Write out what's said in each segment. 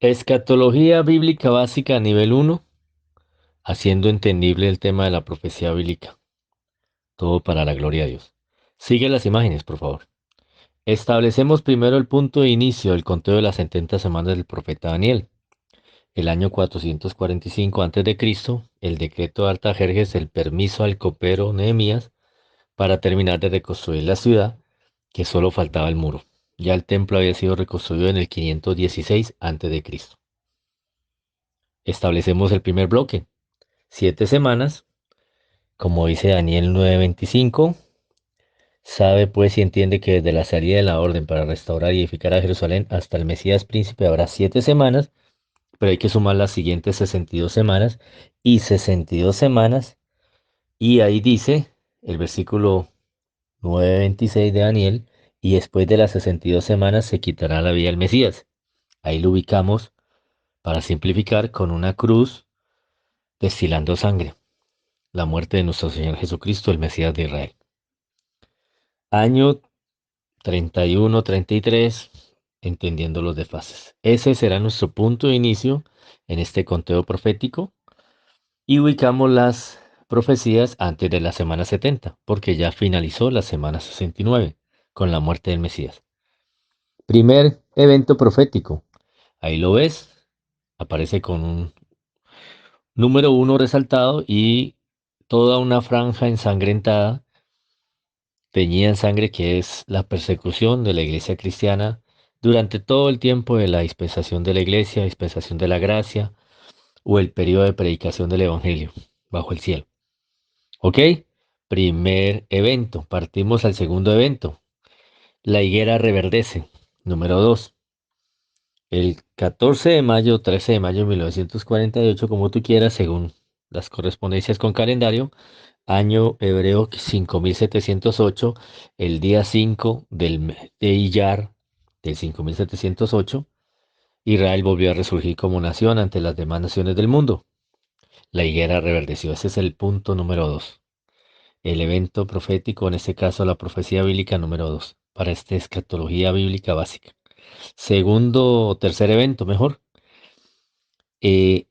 Escatología bíblica básica nivel uno, haciendo entendible el tema de la profecía bíblica. Todo para la gloria de Dios. Sigue las imágenes, por favor. Establecemos primero el punto de inicio del conteo de las 70 semanas del profeta Daniel. El año 445 a.C., el decreto de Artajerjes, el permiso al copero Nehemías para terminar de reconstruir la ciudad, que solo faltaba el muro. Ya el templo había sido reconstruido en el 516 a.C. Establecemos el primer bloque, 7 semanas, como dice Daniel 9:25. Sabe pues y entiende que desde la salida de la orden para restaurar y edificar a Jerusalén hasta el Mesías príncipe habrá 7 semanas, pero hay que sumar las siguientes 62 semanas y 62 semanas, y ahí dice el versículo 9:26 de Daniel, y después de las 62 semanas se quitará la vida del Mesías. Ahí lo ubicamos, para simplificar, con una cruz destilando sangre, la muerte de nuestro Señor Jesucristo, el Mesías de Israel. Año 31, 33, entendiendo los desfases. Ese será nuestro punto de inicio en este conteo profético, y ubicamos las profecías antes de la semana 70, porque ya finalizó la semana 69 con la muerte del Mesías. Primer evento profético. Ahí lo ves, aparece con un número 1 resaltado y toda una franja ensangrentada, teñida en sangre, que es la persecución de la iglesia cristiana durante todo el tiempo de la dispensación de la iglesia, dispensación de la gracia o el periodo de predicación del evangelio bajo el cielo. ¿Ok? Primer evento. Partimos al segundo evento. La higuera reverdece. Número 2. El 14 de mayo, 13 de mayo de 1948, como tú quieras, según las correspondencias con calendario, año hebreo 5708, el día 5 del mes de Iyar del 5708, Israel volvió a resurgir como nación ante las demás naciones del mundo. La higuera reverdeció. Ese es el punto número 2. El evento profético, en este caso la profecía bíblica número 2, para esta escatología bíblica básica. Segundo o tercer evento, mejor. eh,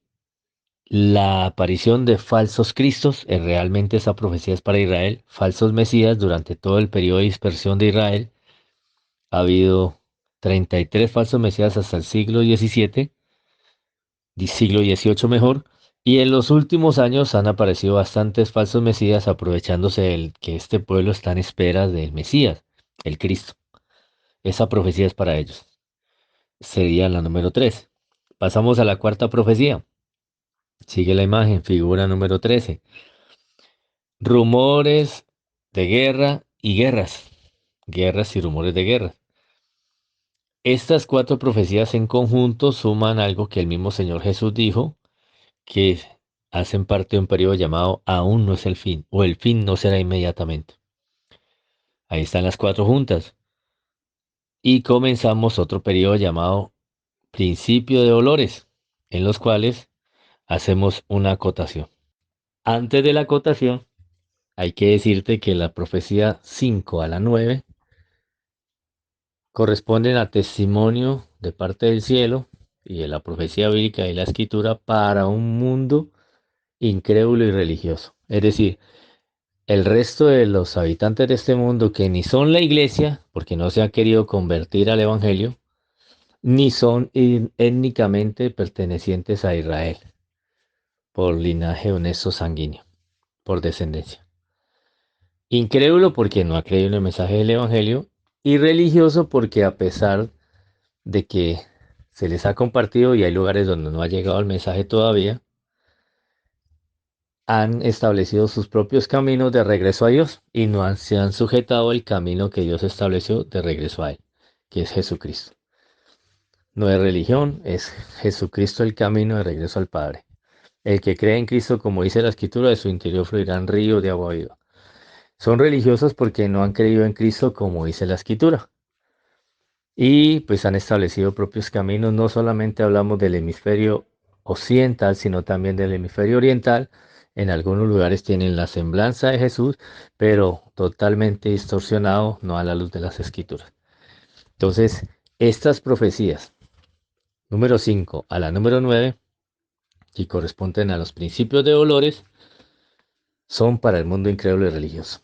la aparición de falsos cristos. Realmente esa profecía es para Israel. Falsos mesías durante todo el periodo de dispersión de Israel. Ha habido 33 falsos mesías hasta el siglo XVII, siglo XVIII mejor, y en los últimos años han aparecido bastantes falsos mesías, aprovechándose del que este pueblo está en espera del Mesías, el Cristo. Esa profecía es para ellos. Sería la número 3. Pasamos a la cuarta profecía. Sigue la imagen, figura número 13. Rumores de guerra y guerras. Guerras y rumores de guerra. Estas cuatro profecías en conjunto suman algo que el mismo Señor Jesús dijo, que hacen parte de un periodo llamado aún no es el fin, o el fin no será inmediatamente. Ahí están las cuatro juntas. Y comenzamos otro periodo llamado principio de dolores, en los cuales hacemos una acotación. Antes de la acotación, hay que decirte que la profecía 5 a la 9 corresponden a testimonio de parte del cielo y de la profecía bíblica y la escritura para un mundo incrédulo y religioso. Es decir, el resto de los habitantes de este mundo que ni son la iglesia, porque no se han querido convertir al evangelio, ni son étnicamente pertenecientes a Israel, por linaje honesto sanguíneo, por descendencia. Incrédulo porque no ha creído en el mensaje del evangelio, y religioso porque, a pesar de que se les ha compartido y hay lugares donde no ha llegado el mensaje todavía, han establecido sus propios caminos de regreso a Dios y se han sujetado al camino que Dios estableció de regreso a Él, que es Jesucristo. No es religión, es Jesucristo el camino de regreso al Padre. El que cree en Cristo, como dice la Escritura, de su interior fluirán ríos de agua viva. Son religiosos porque no han creído en Cristo, como dice la Escritura. Y pues han establecido propios caminos. No solamente hablamos del hemisferio occidental, sino también del hemisferio oriental. En algunos lugares tienen la semblanza de Jesús, pero totalmente distorsionado, no a la luz de las Escrituras. Entonces, estas profecías número 5 a la número 9, que corresponden a los principios de dolores, son para el mundo incrédulo y religioso.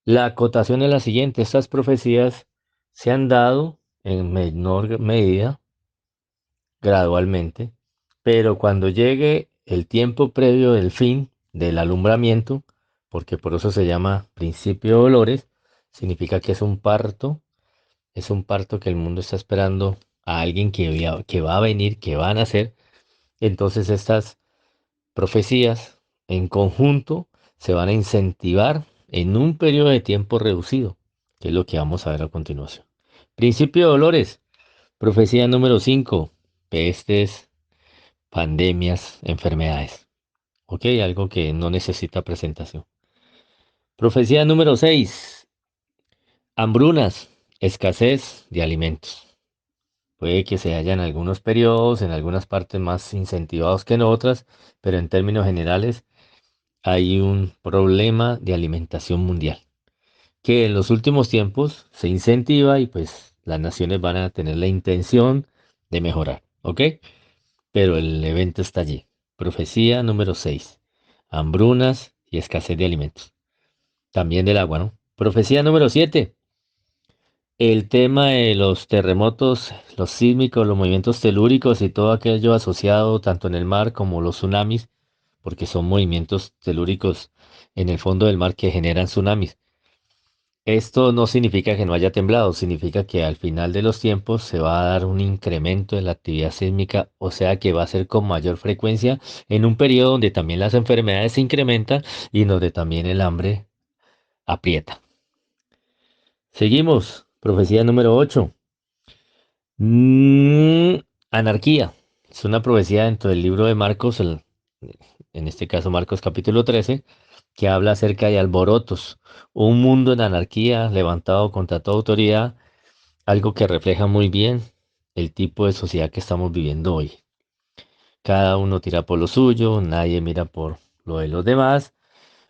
La acotación es la siguiente: estas profecías se han dado en menor medida, gradualmente, pero cuando llegue el tiempo previo del fin del alumbramiento, porque por eso se llama principio de dolores, significa que es un parto que el mundo está esperando a alguien que va a venir, que va a nacer. Entonces estas profecías en conjunto se van a incentivar en un periodo de tiempo reducido, que es lo que vamos a ver a continuación. Principio de dolores, profecía número 5: pestes, pandemias, enfermedades. Ok, algo que no necesita presentación. Profecía número 6: hambrunas, escasez de alimentos. Puede que se haya en algunos periodos, en algunas partes más incentivados que en otras, pero en términos generales hay un problema de alimentación mundial, que en los últimos tiempos se incentiva y pues las naciones van a tener la intención de mejorar, ¿ok? Pero el evento está allí. Profecía número 6: hambrunas y escasez de alimentos. También del agua, ¿no? Profecía número 7: el tema de los terremotos, los sísmicos, los movimientos telúricos y todo aquello asociado tanto en el mar como los tsunamis, porque son movimientos telúricos en el fondo del mar que generan tsunamis. Esto no significa que no haya temblado, significa que al final de los tiempos se va a dar un incremento de la actividad sísmica, o sea que va a ser con mayor frecuencia en un periodo donde también las enfermedades se incrementan y donde también el hambre aprieta. Seguimos, profecía número 8. Mm, anarquía. Es una profecía dentro del libro de Marcos, en este caso Marcos capítulo 13, que habla acerca de alborotos, un mundo en anarquía levantado contra toda autoridad, algo que refleja muy bien el tipo de sociedad que estamos viviendo hoy. Cada uno tira por lo suyo, nadie mira por lo de los demás.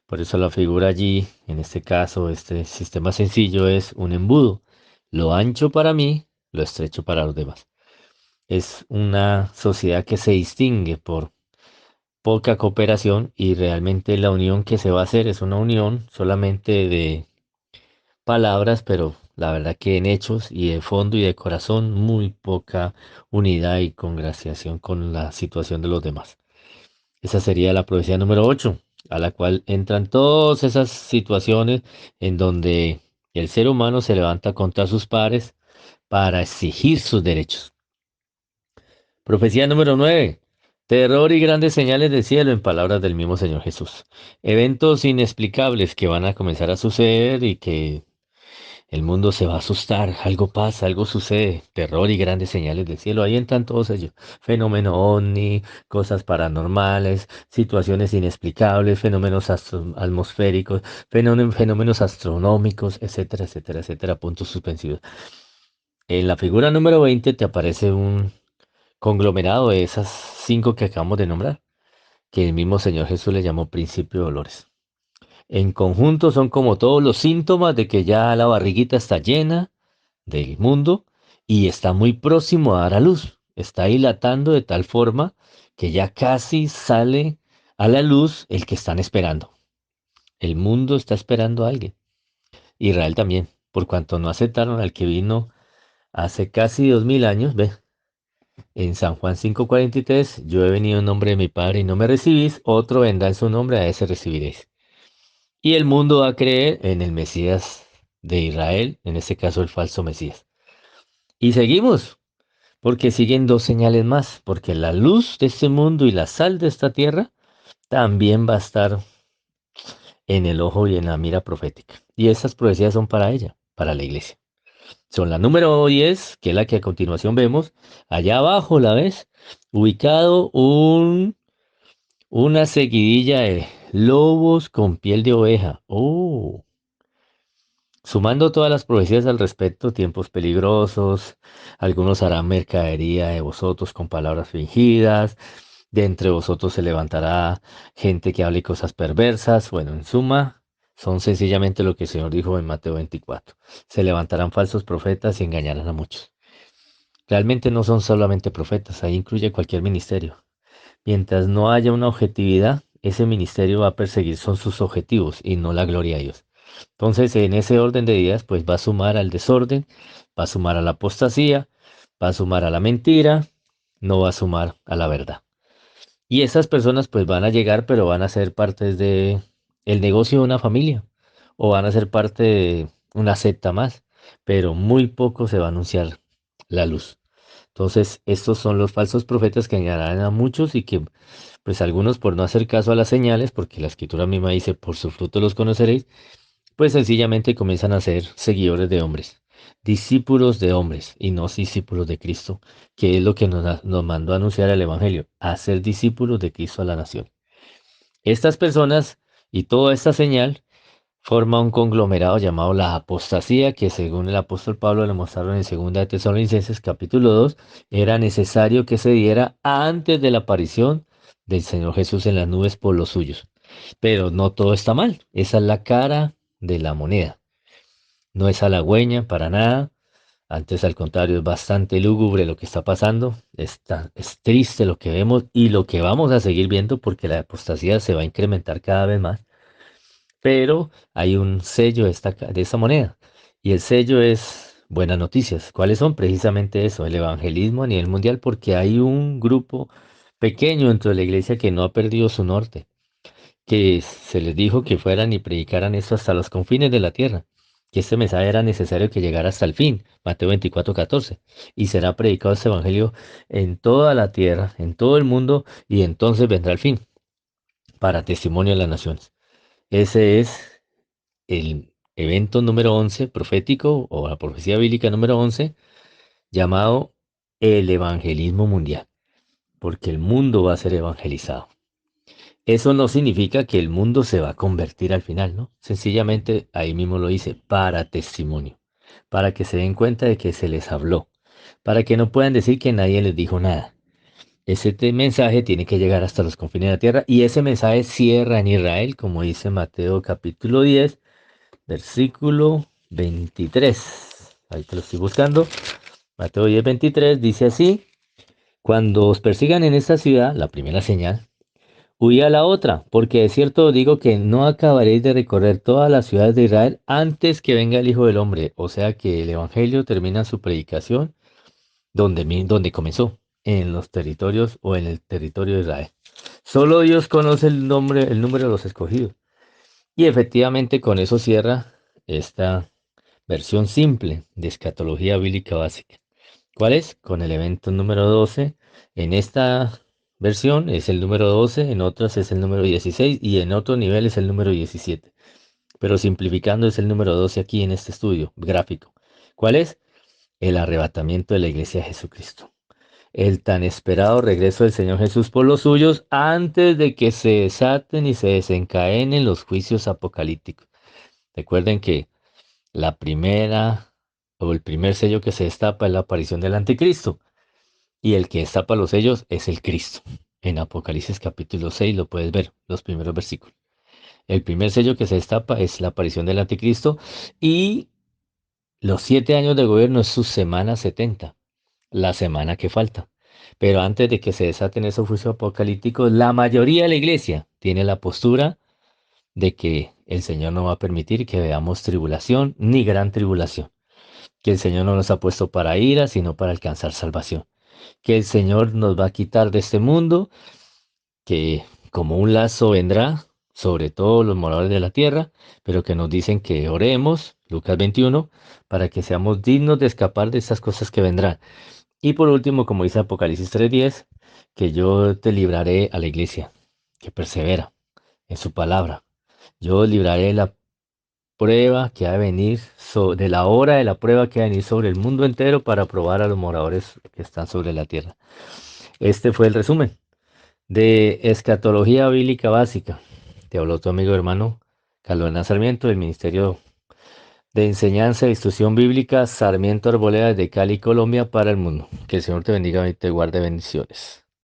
Por eso la figura allí, en este caso, este sistema sencillo es un embudo. Lo ancho para mí, lo estrecho para los demás. Es una sociedad que se distingue por poca cooperación y realmente la unión que se va a hacer es una unión solamente de palabras, pero la verdad que en hechos y de fondo y de corazón muy poca unidad y congraciación con la situación de los demás. Esa sería la profecía número 8, a la cual entran todas esas situaciones en donde el ser humano se levanta contra sus pares para exigir sus derechos. Profecía número 9: terror y grandes señales del cielo, en palabras del mismo Señor Jesús. Eventos inexplicables que van a comenzar a suceder y que el mundo se va a asustar, algo pasa, algo sucede, terror y grandes señales del cielo. Ahí entran todos ellos: fenómeno ovni, cosas paranormales, situaciones inexplicables, fenómenos atmosféricos, fenómenos astronómicos, etcétera, etcétera, etcétera, puntos suspensivos. En la figura número 20 te aparece un conglomerado de esas 5 que acabamos de nombrar, que el mismo Señor Jesús le llamó principio de dolores. En conjunto son como todos los síntomas de que ya la barriguita está llena del mundo y está muy próximo a dar a luz. Está dilatando de tal forma que ya casi sale a la luz el que están esperando. El mundo está esperando a alguien. Israel también, por cuanto no aceptaron al que vino hace casi 2000 años. Ve, en San Juan 5:43, yo he venido en nombre de mi Padre y no me recibís, otro vendrá en su nombre, a ese recibiréis. Y el mundo va a creer en el Mesías de Israel, en este caso el falso Mesías. Y seguimos, porque siguen dos señales más, porque la luz de este mundo y la sal de esta tierra también va a estar en el ojo y en la mira profética. Y esas profecías son para ella, para la iglesia. Son la número 10, que es la que a continuación vemos. Allá abajo, ¿la ves? Ubicado una seguidilla de lobos con piel de oveja. Oh, sumando todas las profecías al respecto: tiempos peligrosos, algunos harán mercadería de vosotros con palabras fingidas, de entre vosotros se levantará gente que hable cosas perversas. Bueno, en suma, son sencillamente lo que el Señor dijo en Mateo 24. Se levantarán falsos profetas y engañarán a muchos. Realmente no son solamente profetas, ahí incluye cualquier ministerio. Mientras no haya una objetividad, ese ministerio va a perseguir son sus objetivos y no la gloria a Dios. Entonces, en ese orden de ideas, pues va a sumar al desorden, va a sumar a la apostasía, va a sumar a la mentira, no va a sumar a la verdad. Y esas personas pues van a llegar, pero van a ser partes de el negocio de una familia o van a ser parte de una secta más, pero muy poco se va a anunciar la luz. Entonces, estos son los falsos profetas que engañarán a muchos y que, pues algunos por no hacer caso a las señales, porque la escritura misma dice, por su fruto los conoceréis, pues sencillamente comienzan a ser seguidores de hombres, discípulos de hombres y no discípulos de Cristo, que es lo que nos mandó a anunciar el Evangelio, a ser discípulos de Cristo a la nación. Estas personas y toda esta señal forma un conglomerado llamado la apostasía, que según el apóstol Pablo le mostraron en 2 de Tesalonicenses capítulo 2, era necesario que se diera antes de la aparición del Señor Jesús en las nubes por los suyos. Pero no todo está mal, esa es la cara de la moneda. No es halagüeña para nada, antes al contrario es bastante lúgubre lo que está pasando, es triste lo que vemos y lo que vamos a seguir viendo porque la apostasía se va a incrementar cada vez más, pero hay un sello de esta moneda y el sello es buenas noticias. ¿Cuáles son? Precisamente eso, el evangelismo a nivel mundial porque hay un grupo pequeño dentro de la iglesia que no ha perdido su norte, que se les dijo que fueran y predicaran esto hasta los confines de la tierra, que este mensaje era necesario que llegara hasta el fin, Mateo 24:14, y será predicado este evangelio en toda la tierra, en todo el mundo, y entonces vendrá el fin, para testimonio de las naciones. Ese es el evento número 11 profético, o la profecía bíblica número 11 llamado el evangelismo mundial, porque el mundo va a ser evangelizado. Eso no significa que el mundo se va a convertir al final, ¿no? Sencillamente ahí mismo lo dice, para testimonio, para que se den cuenta de que se les habló, para que no puedan decir que nadie les dijo nada. Ese mensaje tiene que llegar hasta los confines de la tierra y ese mensaje cierra en Israel, como dice Mateo capítulo 10, versículo 23. Ahí te lo estoy buscando. Mateo 10, 23 dice así, cuando os persigan en esta ciudad, la primera señal, huí a la otra, porque de cierto os digo que no acabaréis de recorrer todas las ciudades de Israel antes que venga el Hijo del Hombre. O sea que el Evangelio termina su predicación donde comenzó, en los territorios o en el territorio de Israel. Solo Dios conoce el nombre, el número de los escogidos. Y efectivamente con eso cierra esta versión simple de escatología bíblica básica. ¿Cuál es? Con el evento número 12. En esta versión es el número 12, en otras es el número 16 y en otro nivel es el número 17. Pero simplificando es el número 12 aquí en este estudio gráfico. ¿Cuál es? El arrebatamiento de la iglesia de Jesucristo. El tan esperado regreso del Señor Jesús por los suyos antes de que se desaten y se desencadenen los juicios apocalípticos. Recuerden que la primera o el primer sello que se destapa es la aparición del anticristo. Y el que destapa los sellos es el Cristo. En Apocalipsis capítulo 6 lo puedes ver, los primeros versículos. El primer sello que se destapa es la aparición del anticristo y los 7 años de gobierno es su semana 70, la semana que falta. Pero antes de que se desaten esos juicios apocalípticos, la mayoría de la iglesia tiene la postura de que el Señor no va a permitir que veamos tribulación ni gran tribulación, que el Señor no nos ha puesto para ira, sino para alcanzar salvación, que el Señor nos va a quitar de este mundo, que como un lazo vendrá sobre todos los moradores de la tierra, pero que nos dicen que oremos, Lucas 21, para que seamos dignos de escapar de estas cosas que vendrán. Y por último, como dice Apocalipsis 3:10, que yo te libraré a la iglesia, que persevera en su palabra. Yo libraré de la prueba que ha de venir, de la hora de la prueba que ha de venir sobre el mundo entero para probar a los moradores que están sobre la tierra. Este fue el resumen de Escatología Bíblica Básica. Te habló tu amigo hermano Carlos Hernán Sarmiento del Ministerio de Enseñanza e Instrucción Bíblica Sarmiento Arboleda de Cali, Colombia para el mundo. Que el Señor te bendiga y te guarde bendiciones.